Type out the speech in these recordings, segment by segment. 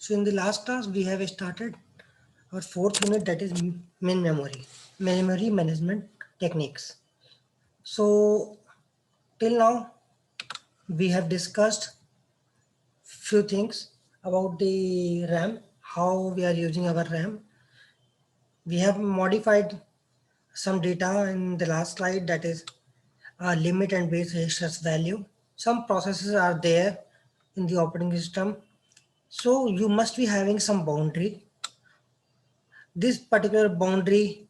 So in the last class, we have started our fourth unit, that is main memory management techniques. So till now, we have discussed few things about the RAM, how we are using our RAM. We have modified some data in the last slide, that is limit and base registers value. Some processes are there in the operating system. So you must be having some boundary. This particular boundary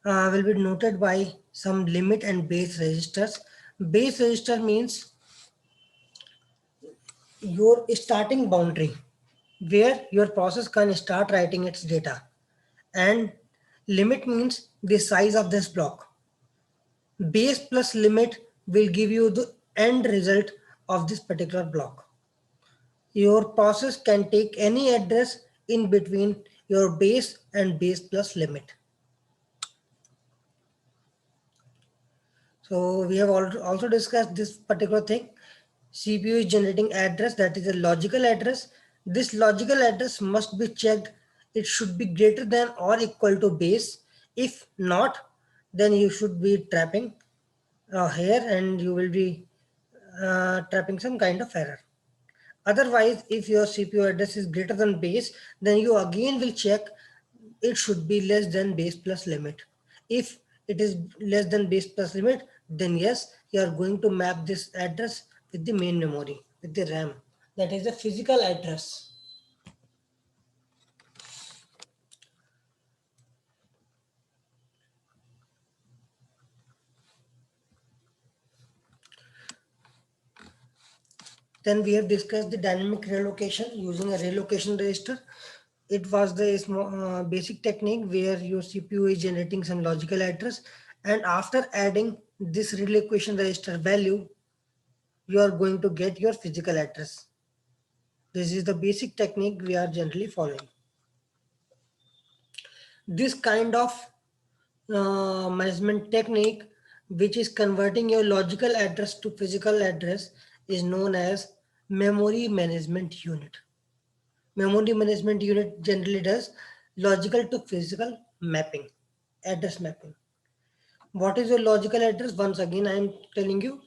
will be noted by some limit and base registers. Base register means your starting boundary where your process can start writing its data, and limit means the size of this block. Base plus limit will give you the end result of this particular block. Your process can take any address in between your base and base plus limit. So we have also discussed this particular thing. CPU is generating address, that is a logical address. This logical address must be checked. It should be greater than or equal to base. If not, then you should be trapping here, and you will be trapping some kind of error. Otherwise, if your CPU address is greater than base, then you again will check it should be less than base plus limit. If it is less than base plus limit, then yes, you are going to map this address with the main memory, with the RAM. That is the physical address. Then we have discussed the dynamic relocation using a relocation register. It was the basic technique where your CPU is generating some logical address, and after adding this relocation register value, you are going to get your physical address. This is the basic technique we are generally following. This kind of management technique, which is converting your logical address to physical address, is known as memory management unit. Memory management unit generally does logical to physical mapping, address mapping. What is your logical address? Once again, I am telling you,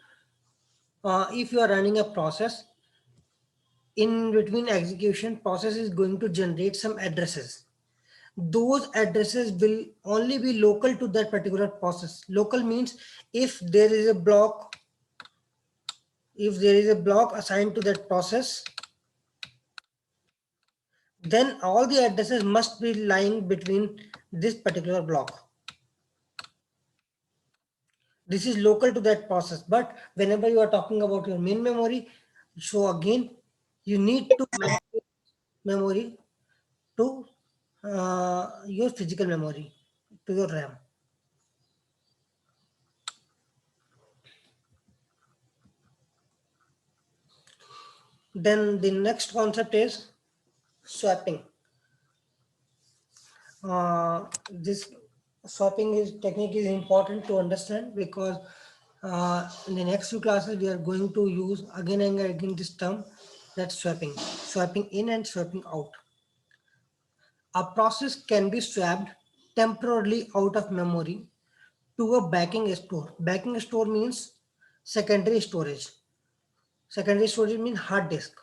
if you are running a process, in between execution, process is going to generate some addresses. Those addresses will only be local to that particular process. Local means if there is a block, assigned to that process, then all the addresses must be lying between this particular block. This is local to that process. But whenever you are talking about your main memory, so again, you need to map memory to your physical memory, to your RAM. Then the next concept is swapping. This swapping technique is important to understand, because in the next few classes we are going to use again and again this term, that's swapping in and swapping out. A process can be swapped temporarily out of memory to a backing store. Backing store means secondary storage. Secondary storage means hard disk.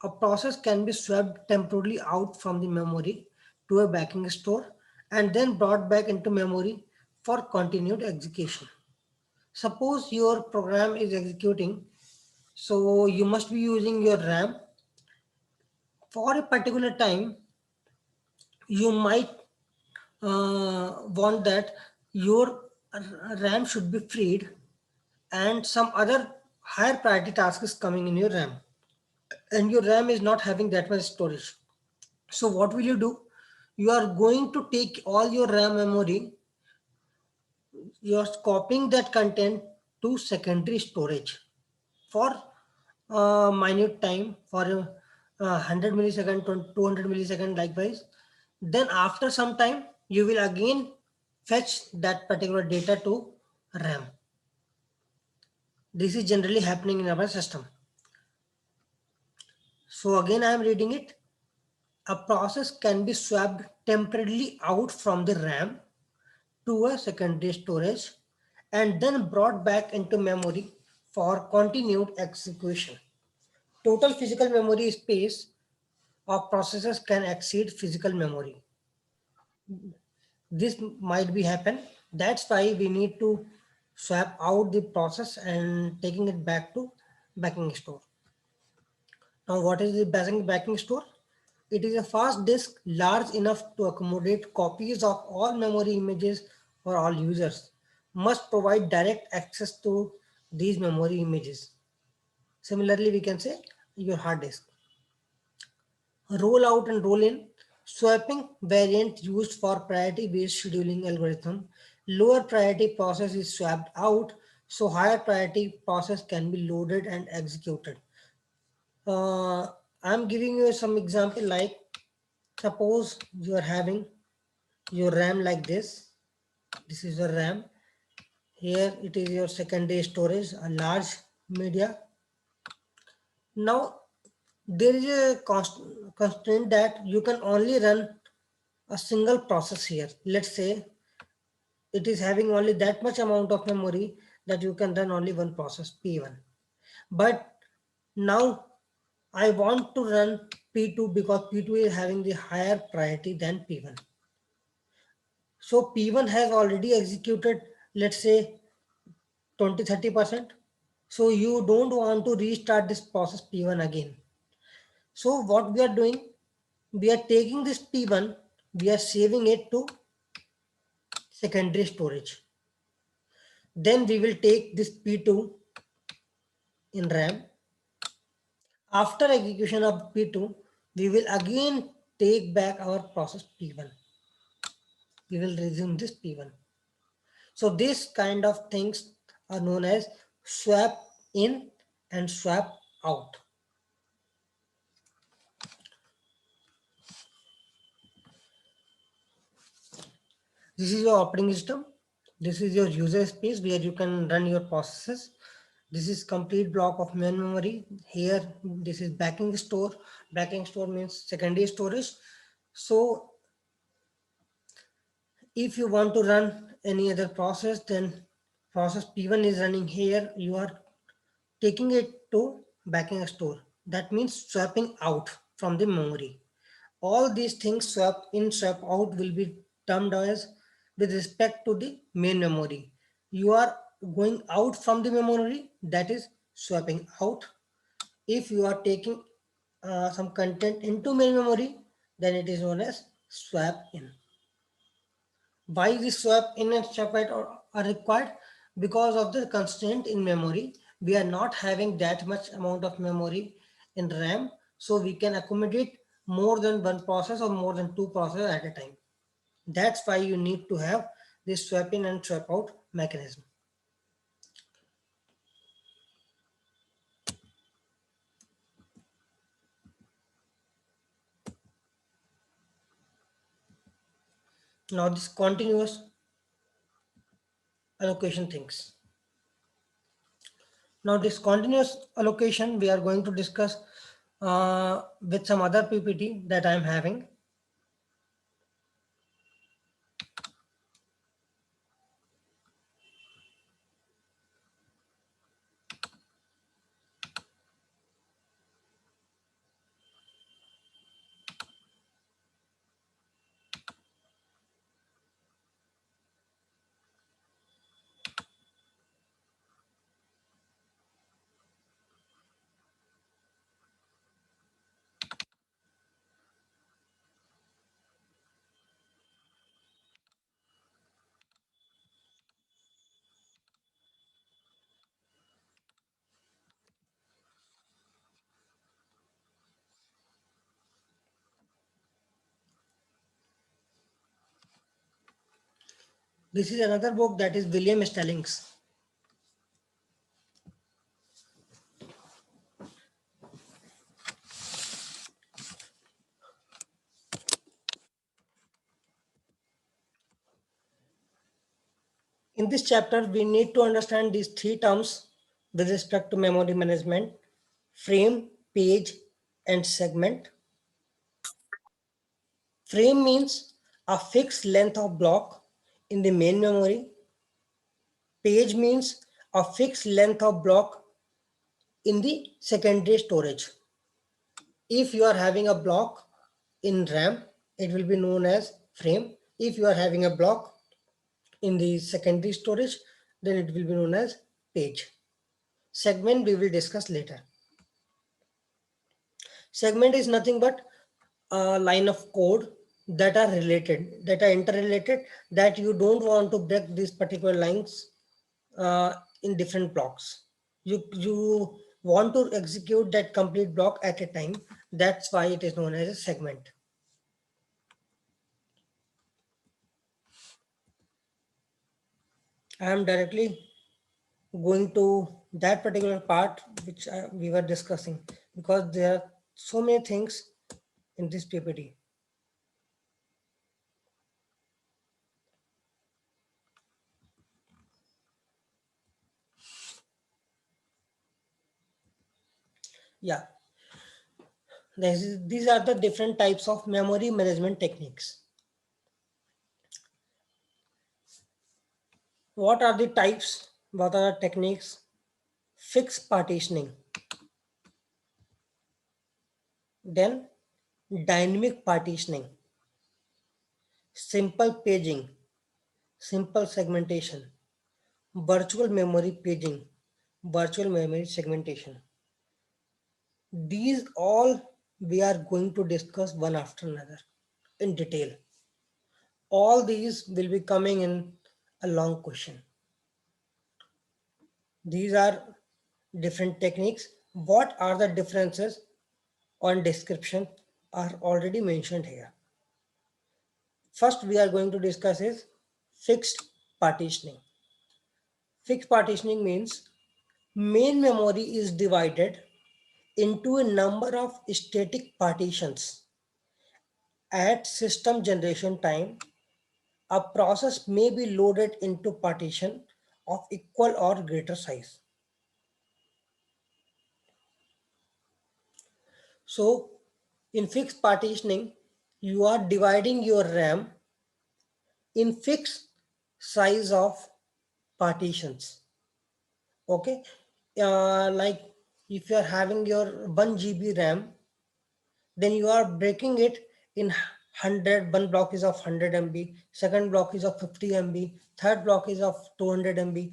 A process can be swapped temporarily out from the memory to a backing store and then brought back into memory for continued execution. Suppose your program is executing, so you must be using your RAM. For a particular time, you might want that your RAM should be freed and some other higher priority task is coming in your RAM, and your RAM is not having that much storage. So what will you do? You are going to take all your RAM memory, you are copying that content to secondary storage for minute time, for 100 millisecond, 200 millisecond likewise. Then after some time, you will again fetch that particular data to RAM. This is generally happening in our system. So again, I am reading it. a process can be swapped temporarily out from the RAM to a secondary storage and then brought back into memory for continued execution. Total physical memory space of processes can exceed physical memory. This might be happen. That's why we need to swap out the process and taking it back to backing store. Now, what is the backing store? It is a fast disk large enough to accommodate copies of all memory images for all users. Must provide direct access to these memory images. Similarly, we can say your hard disk. Roll out and roll in. Swapping variant used for priority based scheduling algorithm. Lower priority process is swapped out so higher priority process can be loaded and executed. I'm giving you some example like suppose you are having your RAM like this. This is your RAM. Here it is your secondary storage, a large media. Now there is a constraint that you can only run a single process here. Let's say it is having only that much amount of memory that you can run only one process P1. But now I want to run P2 because P2 is having the higher priority than P1. So P1 has already executed, let's say 20-30%. So you don't want to restart this process P1 again. So what we are doing, we are taking this P1, we are saving it to secondary storage. Then we will take this P2 in RAM. After execution of P2, we will again take back our process P1. We will resume this P1. So this kind of things are known as swap in and swap out. This is your operating system. This is your user space where you can run your processes. This is complete block of main memory. Here, this is backing store. Backing store means secondary storage. So if you want to run any other process, then process P1 is running here. You are taking it to backing store. That means swapping out from the memory. All these things swap in, swap out will be termed as with respect to the main memory. You are going out from the memory, that is swapping out. If you are taking some content into main memory, then it is known as swap in. Why this swap in and swap out are required? Because of the constraint in memory. We are not having that much amount of memory in RAM, so we can accommodate more than one process or more than two processes at a time. That's why you need to have this swap in and swap out mechanism. Now this continuous allocation things. Now this continuous allocation we are going to discuss with some other PPT that I am having. This is another book that is William Stelling's. In this chapter, we need to understand these three terms with respect to memory management: frame, page, and segment. Frame means a fixed length of block in the main memory. Page means a fixed length of block in the secondary storage. If you are having a block in RAM, it will be known as frame. If you are having a block in the secondary storage, then it will be known as page. Segment we will discuss later. Segment is nothing but a line of code that are related, that are interrelated, that you don't want to break these particular lines in different blocks. You want to execute that complete block at a time. That's why it is known as a segment. I am directly going to that particular part which we were discussing, because there are so many things in this PPT. Yeah, these are the different types of memory management techniques. What are the types? What are the techniques? Fixed partitioning, then dynamic partitioning, simple paging, simple segmentation, virtual memory paging, virtual memory segmentation. These all we are going to discuss one after another in detail. All these will be coming in a long question. These are different techniques. What are the differences on description are already mentioned here. First we are going to discuss is fixed partitioning. Fixed partitioning means main memory is divided into a number of static partitions. At system generation time, a process may be loaded into partition of equal or greater size. So in fixed partitioning, you are dividing your RAM in fixed size of partitions. Okay, like if you are having your 1 GB RAM, then you are breaking it in 100. One block is of 100 MB, second block is of 50 MB, third block is of 200 MB.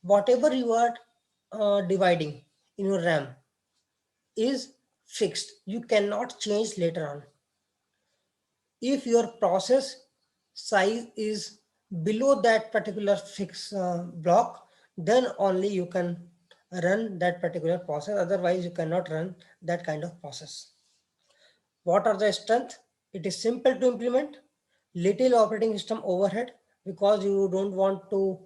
Whatever you are dividing in your RAM is fixed. You cannot change later on. If your process size is below that particular fixed block, then only you can run that particular process. Otherwise, you cannot run that kind of process. What are the strengths? It is simple to implement, little operating system overhead, because you don't want to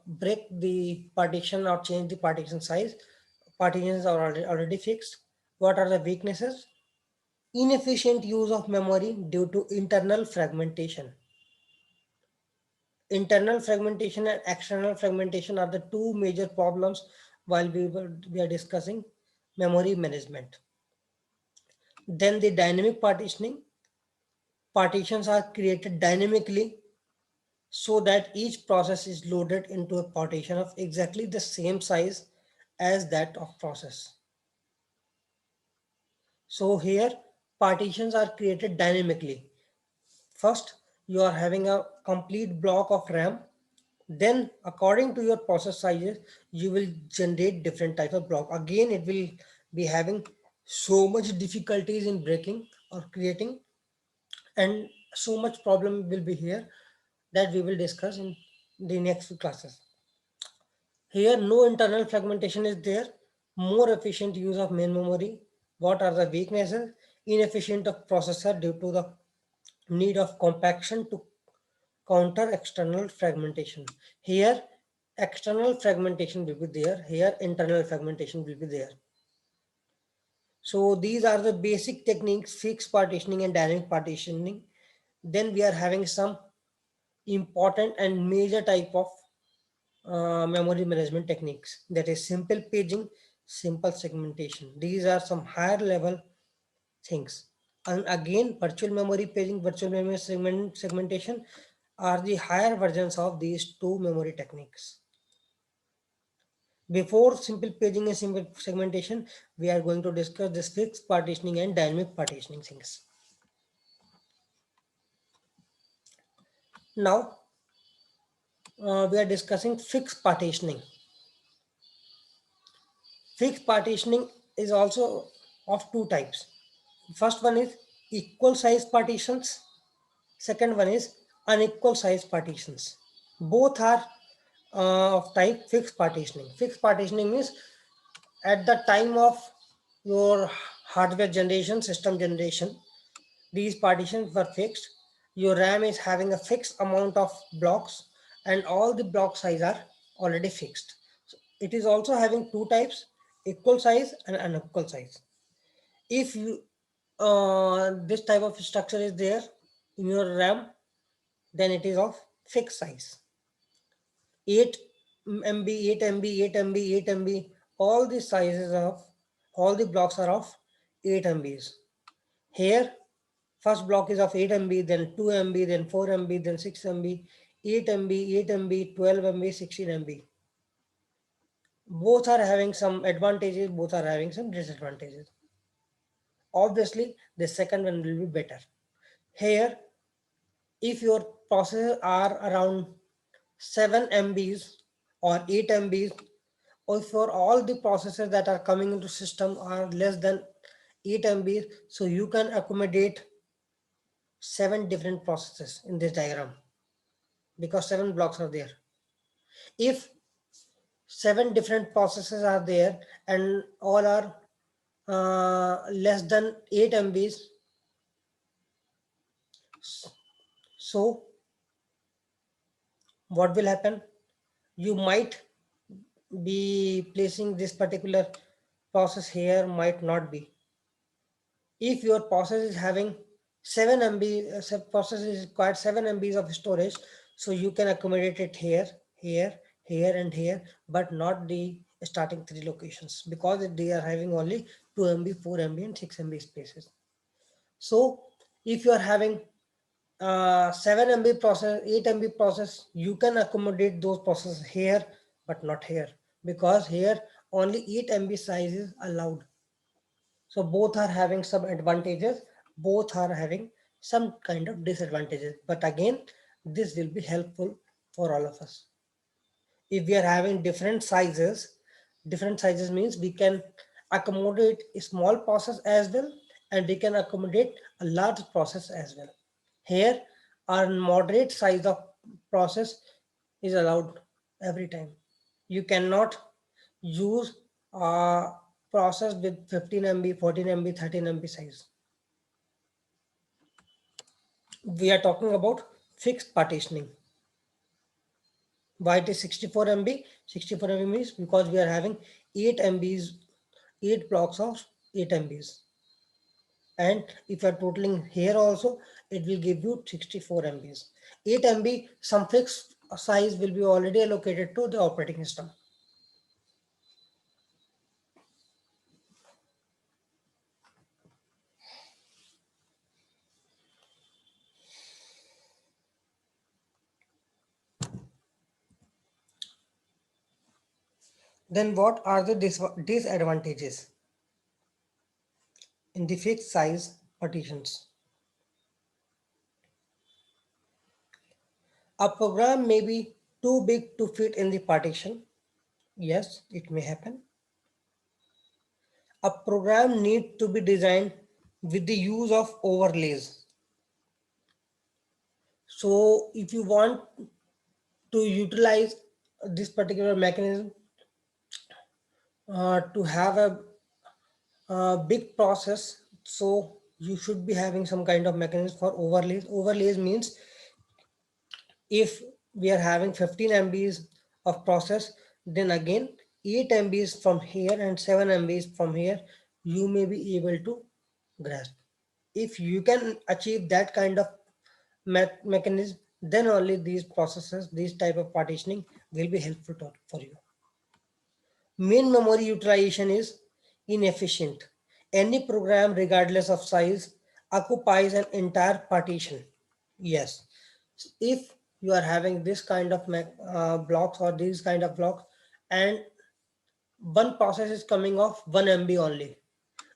break the partition or change the partition size. Partitions are already fixed. What are the weaknesses? Inefficient use of memory due to internal fragmentation. Internal fragmentation and external fragmentation are the two major problems while we are discussing memory management. Then the dynamic partitioning. Partitions are created dynamically so that each process is loaded into a partition of exactly the same size as that of process. So here partitions are created dynamically. First, you are having a complete block of RAM. Then according to your process sizes, you will generate different type of block. Again, it will be having so much difficulties in breaking or creating, and so much problem will be here that we will discuss in the next few classes. Here, no internal fragmentation is there. More efficient use of main memory. What are the weaknesses? Inefficient of processor due to the need of compaction to counter external fragmentation. Here, external fragmentation will be there. Here, internal fragmentation will be there. So these are the basic techniques, fixed partitioning and dynamic partitioning. Then we are having some important and major type of memory management techniques, that is simple paging, simple segmentation. These are some higher level things. And again, virtual memory paging, virtual memory segmentation are the higher versions of these two memory techniques. Before simple paging and simple segmentation, we are going to discuss this fixed partitioning and dynamic partitioning things. Now, we are discussing fixed partitioning. Fixed partitioning is also of two types. First one is equal size partitions. Second one is unequal size partitions. Both are of type fixed partitioning. Fixed partitioning means at the time of your hardware generation, system generation, these partitions were fixed. Your RAM is having a fixed amount of blocks and all the block size are already fixed. So it is also having two types, equal size and unequal size. If you this type of structure is there in your RAM, then it is of fixed size. 8 MB, 8 MB, 8 MB, 8 MB, all the sizes of all the blocks are of 8 MBs. Here, first block is of 8 MB, then 2 MB, then 4 MB, then 6 MB, 8 MB, 8 MB, 12 MB, 16 MB. Both are having some advantages, both are having some disadvantages. Obviously, the second one will be better. Here, if your processors are around 7 MBs or 8 MBs, or for all the processors that are coming into system are less than 8 MBs, so you can accommodate 7 different processes in this diagram because 7 blocks are there. If 7 different processes are there and all are less than 8 MBs, so what will happen? You might be placing this particular process here, might not be. If your process is having 7 MB, process is required 7 MBs of storage, so you can accommodate it here, here, here, and here, but not the starting 3 locations because they are having only 2 MB, 4 MB, and 6 MB spaces. So if you are having 7 MB process, 8 MB process, you can accommodate those processes here, but not here because here only 8 MB size is allowed. So both are having some advantages, both are having some kind of disadvantages. But again, this will be helpful for all of us. If we are having different sizes means we can accommodate a small process as well, and we can accommodate a large process as well. Here, our moderate size of process is allowed every time. You cannot use a process with 15 MB, 14 MB, 13 MB size. We are talking about fixed partitioning. Why it is 64 MB? 64 MB means because we are having 8 MBs, 8 blocks of 8 MBs. And if you are totaling here also, it will give you 64 MBs. 8 MB, some fixed size will be already allocated to the operating system. Then what are the disadvantages in the fixed size partitions? A program may be too big to fit in the partition. Yes, it may happen. A program needs to be designed with the use of overlays. So if you want to utilize this particular mechanism to have a big process, so you should be having some kind of mechanism for overlays. Overlays means if we are having 15 MBs of process, then again 8 MBs from here and 7 MBs from here, you may be able to grasp. If you can achieve that kind of mechanism, then only these processes, these type of partitioning will be helpful for you. Main memory utilization is inefficient. Any program, regardless of size, occupies an entire partition. Yes. If you are having this kind of blocks or these kind of blocks, and one process is coming off 1 MB only.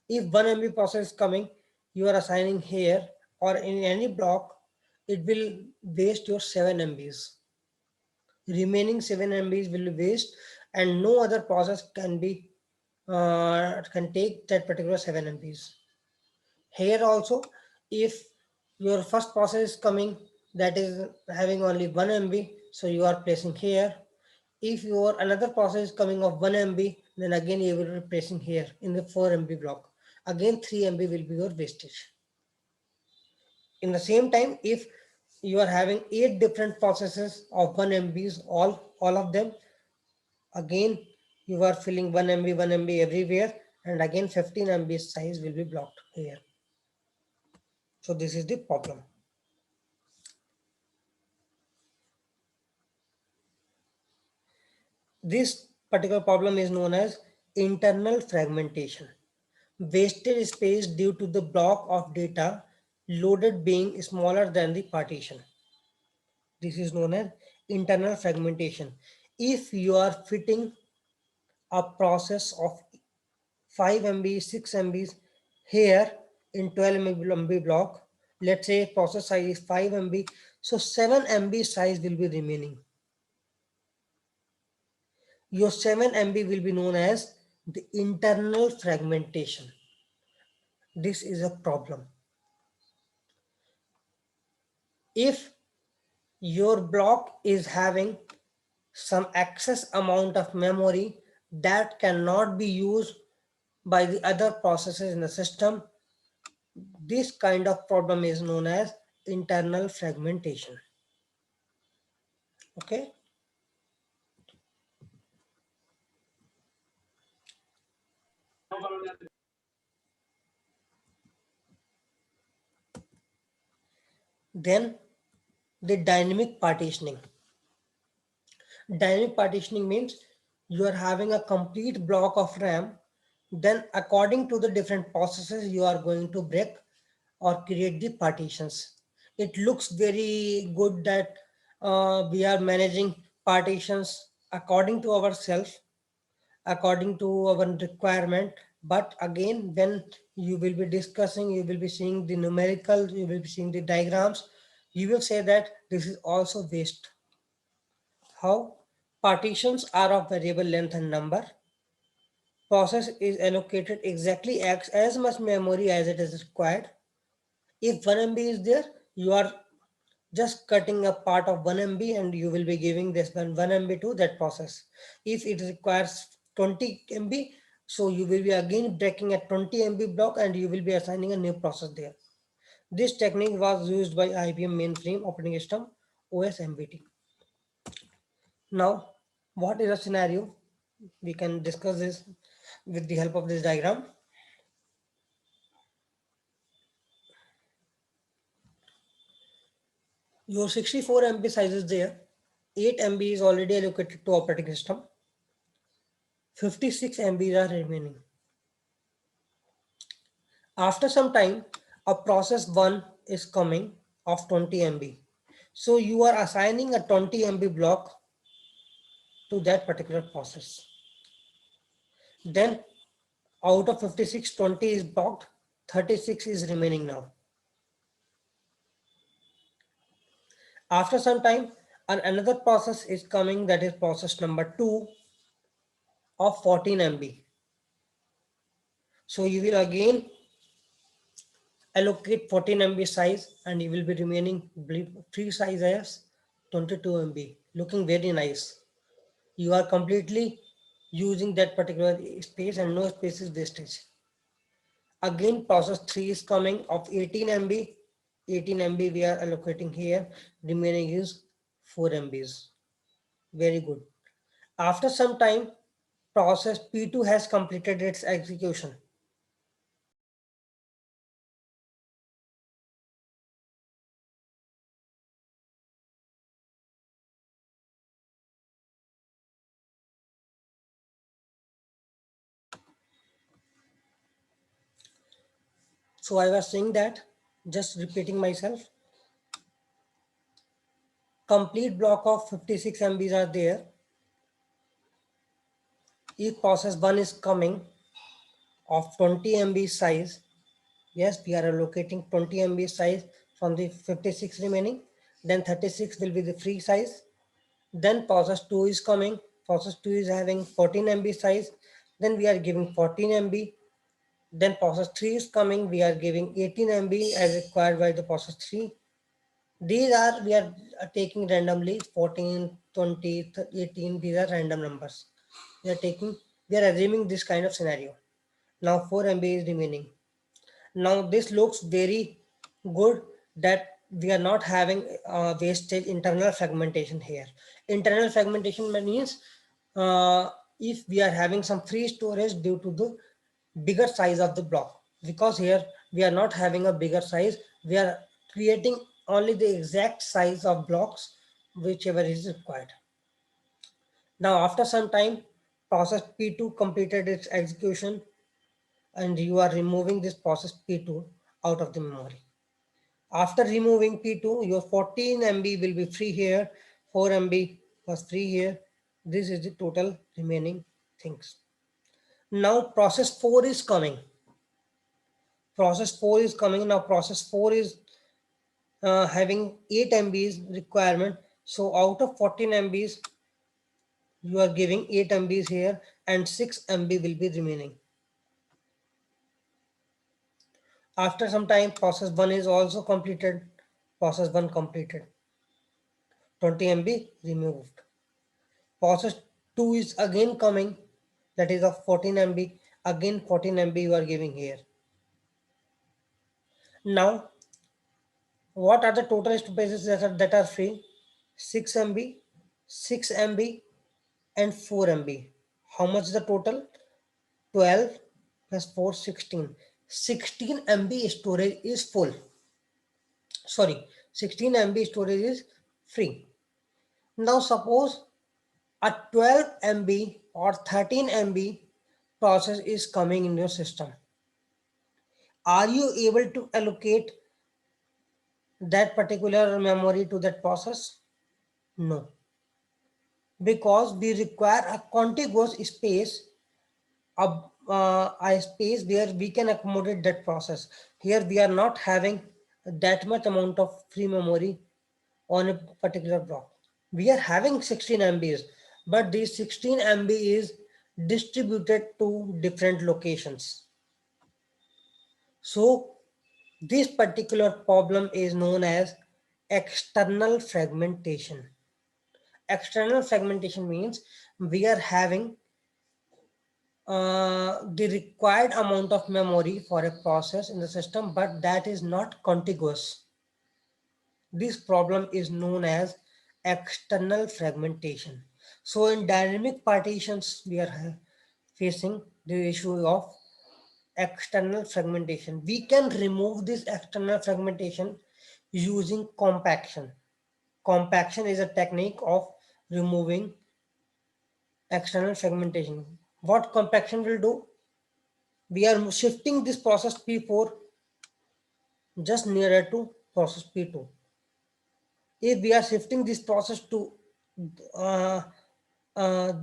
If 1 MB process is coming, you are assigning here or in any block, it will waste your 7 MBs. Remaining 7 MBs will be waste, and no other process can take that particular 7 MBs. Here also, if your first process is coming that is having only 1 MB, so you are placing here. If your another process is coming of 1 MB, then again you will be placing here in the 4 MB block. Again 3 MB will be your wastage. In the same time, if you are having 8 different processes of 1 MBs, all of them, again you are filling 1 MB, 1 MB everywhere, and again 15 MB size will be blocked here. So this is the problem. This particular problem is known as internal fragmentation. Wasted space due to the block of data loaded being smaller than the partition. This is known as internal fragmentation. If you are fitting a process of 5 MB, 6 MBs here in 12 MB block, let's say process size is 5 MB, so 7 MB size will be remaining. Your 7 MB will be known as the internal fragmentation. This is a problem. If your block is having some excess amount of memory that cannot be used by the other processes in the system, this kind of problem is known as internal fragmentation. Okay. Then the dynamic partitioning. Dynamic partitioning means you are having a complete block of RAM. Then according to the different processes, you are going to break or create the partitions. It looks very good that we are managing partitions according to ourselves, according to our requirement. But again, when you will be discussing, you will be seeing the numerical, you will be seeing the diagrams, you will say that this is also waste. How? Partitions are of variable length and number. Process is allocated exactly as much memory as it is required. If 1 MB is there, you are just cutting a part of 1 MB and you will be giving this 1 MB to that process. If it requires 20 MB, so you will be again breaking a 20 MB block and you will be assigning a new process there. This technique was used by IBM mainframe operating system OS MBT. Now, what is a scenario? We can discuss this with the help of this diagram. Your 64 MB size is there. 8 MB is already allocated to operating system. 56 MB are remaining. After some time, a process 1 is coming of 20 MB. So you are assigning a 20 MB block to that particular process. Then out of 56, 20 is blocked, 36 is remaining now. After some time, another process is coming, that is process number 2 of 14 MB. So you will again allocate 14 MB size and you will be remaining free size as 22 MB, looking very nice. You are completely using that particular space and no space is wastage. Again, process 3 is coming of 18 MB. 18 MB we are allocating here, remaining is 4 MBs. Very good. After some time, process P2 has completed its execution. So I was saying that Just repeating myself. Complete block of 56 MBs are there. If process 1 is coming of 20 MB size, yes, we are allocating 20 MB size from the 56 remaining. Then 36 will be the free size. Then process 2 is coming. Process 2 is having 14 MB size. Then we are giving 14 MB. Then process 3 is coming. We are giving 18 MB as required by the process 3. These are, we are taking randomly 14, 20, 18. These are random numbers. We are assuming this kind of scenario. Now 4 MB is remaining. Now this looks very good that we are not having wastage internal fragmentation here. Internal fragmentation means if we are having some free storage due to the bigger size of the block, because here we are not having a bigger size, we are creating only the exact size of blocks whichever is required. Now after some time, process P2 completed its execution and you are removing this process P2 out of the memory. After removing P2, your 14 MB will be free here, 4 MB was free here. This is the total remaining things. Now process 4 is coming. Process 4 is coming. Now process 4 is having 8 MBs requirement. So out of 14 MBs, you are giving 8 MBs here and 6 MB will be remaining. After some time, process 1 is also completed. Process 1 completed. 20 MB removed. Process 2 is again coming, that is of 14 MB. Again 14 MB you are giving here. Now, what are the total spaces that are free? 6 MB, 6 MB and 4 MB. How much is the total? 12 plus 4, 16. 16 MB storage is full. Sorry, 16 MB storage is free. Now suppose a 12 MB or 13 MB process is coming in your system. Are you able to allocate that particular memory to that process? No, because we require a contiguous space, a space where we can accommodate that process. Here we are not having that much amount of free memory on a particular block. We are having 16 MBs, but these 16 MB is distributed to different locations. So this particular problem is known as external fragmentation. External fragmentation means we are having the required amount of memory for a process in the system, but that is not contiguous. This problem is known as external fragmentation. So in dynamic partitions, we are facing the issue of external fragmentation. We can remove this external fragmentation using compaction. Compaction is a technique of removing external fragmentation. What compaction will do? We are shifting this process P4 just nearer to process P2. If we are shifting this process to uh,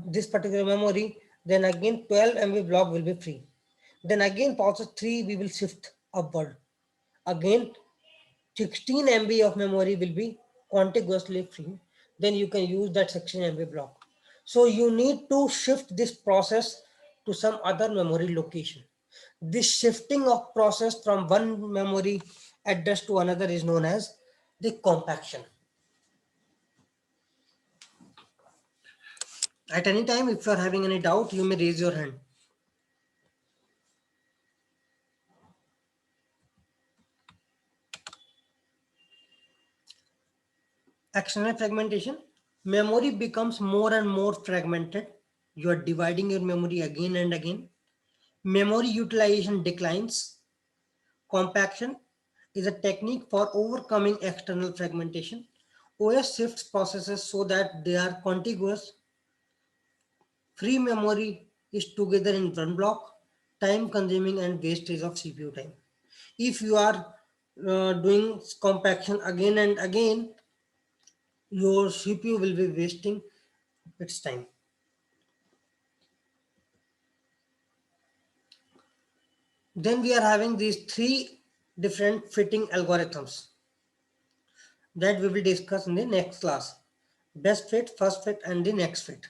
this particular memory, then again 12 MB block will be free. Then again process 3 we will shift upward. Again 16 MB of memory will be contiguously free. Then you can use that 16 MB block. So you need to shift this process to some other memory location. This shifting of process from one memory address to another is known as the compaction. At any time, if you are having any doubt, you may raise your hand. External fragmentation. Memory becomes more and more fragmented. You are dividing your memory again and again. Memory utilization declines. Compaction is a technique for overcoming external fragmentation. OS shifts processes so that they are contiguous. Free memory is together in one block, time consuming and wastage of CPU time. If you are doing compaction again and again, your CPU will be wasting its time. Then we are having these three different fitting algorithms that we will discuss in the next class: best fit, first fit, and the next fit.